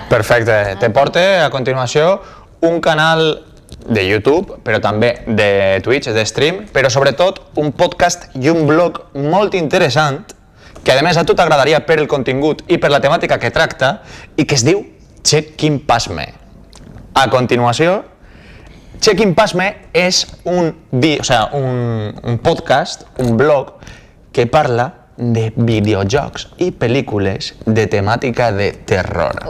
Perfecte. Te porte a continuació un canal de YouTube, però també de Twitch, de stream, però sobretot un podcast i un blog molt interessant que a més a tu t'agradaria per el contingut i per la temàtica que tracta i que es diu Check-in Pasme. A continuació, Check-in Pasme és un podcast, un blog que parla de videojocs i pel·lícules de temàtica de terror.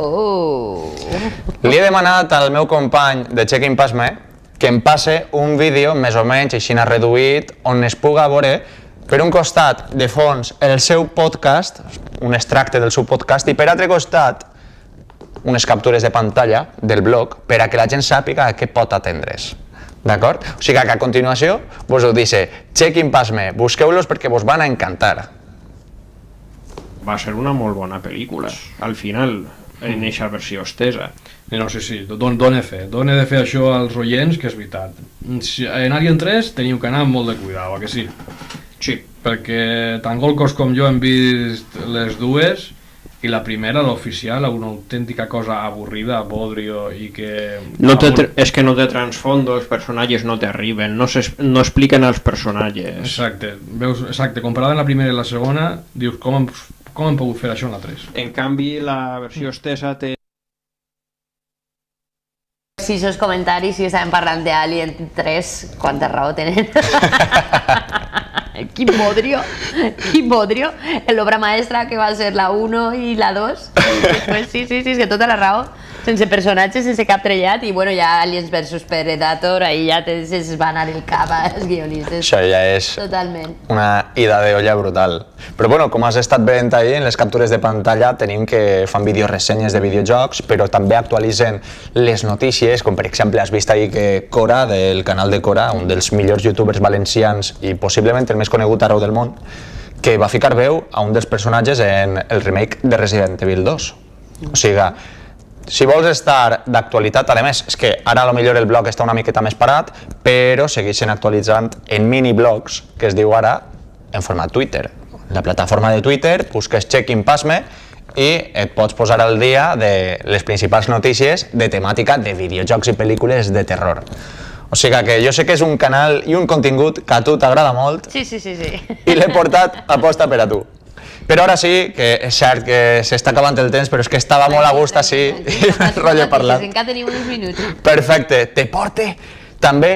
Li he demanat al meu company de Check-in Pasme que em passe un vídeo més o menys així reduït on es puga veure per un costat de fons el seu podcast, un extracte del seu podcast, i per altre costat unes captures de pantalla del blog per a que la gent sàpiga a què pot atendre's. D'acord? O sigui que a continuació vos ho dice Check-in Pasme, busqueu-los perquè vos van a encantar. Va ser una molt bona pel·lícula, al final, en eixa versió estesa. No, sí, dona de fer això als oients, que és veritat. En Alien 3 teniu que anar amb molt de cuidado, que sí? Sí. Perquè tant Golcos com jo hem vist les dues, i la primera, l'oficial, una autèntica cosa avorrida, bodrio, i que... És que no té transfondo, els personatges no t'arriben, no expliquen els personatges. Exacte, comparada amb la primera i la segona, dius, com hem pogut fer això en la 3? En canvi, la versió estesa té... Si esos comentaris, si estàvem parlant d'Alien 3, quanta raó tenen. Quin bodrio, l'obra maestra que va ser la 1 i la 2. Sí, és que tota la raó, sense personatges, sense cap trellat, i bueno, ja Aliens vs Predator, ahí ja es va anar el cap als guionistes. Això ja és una ida de olla brutal. Però bueno, com has estat veient ahir, en les captures de pantalla tenim que fan videoressenyes de videojocs, però també actualitzen les notícies, com per exemple has vist ahir que Cora, del canal de Cora, un dels millors youtubers valencians i possiblement el més conegut arreu del món, que va ficar veu a un dels personatges en el remake de Resident Evil 2. O sigui, si vols estar d'actualitat, a més, és que ara potser el blog està una miqueta més parat, però segueixen actualitzant en mini-blogs, que es diu ara en format Twitter. En la plataforma de Twitter busques Check-in Pasme i et pots posar al dia de les principals notícies de temàtica de videojocs i pel·lícules de terror. O sigui que jo sé que és un canal i un contingut que a tu t'agrada molt. Sí. I l'he portat a posta per a tu. Però ara sí, que és cert que s'està acabant el temps, però és que estava molt a gust així i m'enrotllo parlant. Encara tenim uns minuts. Perfecte. Te porte també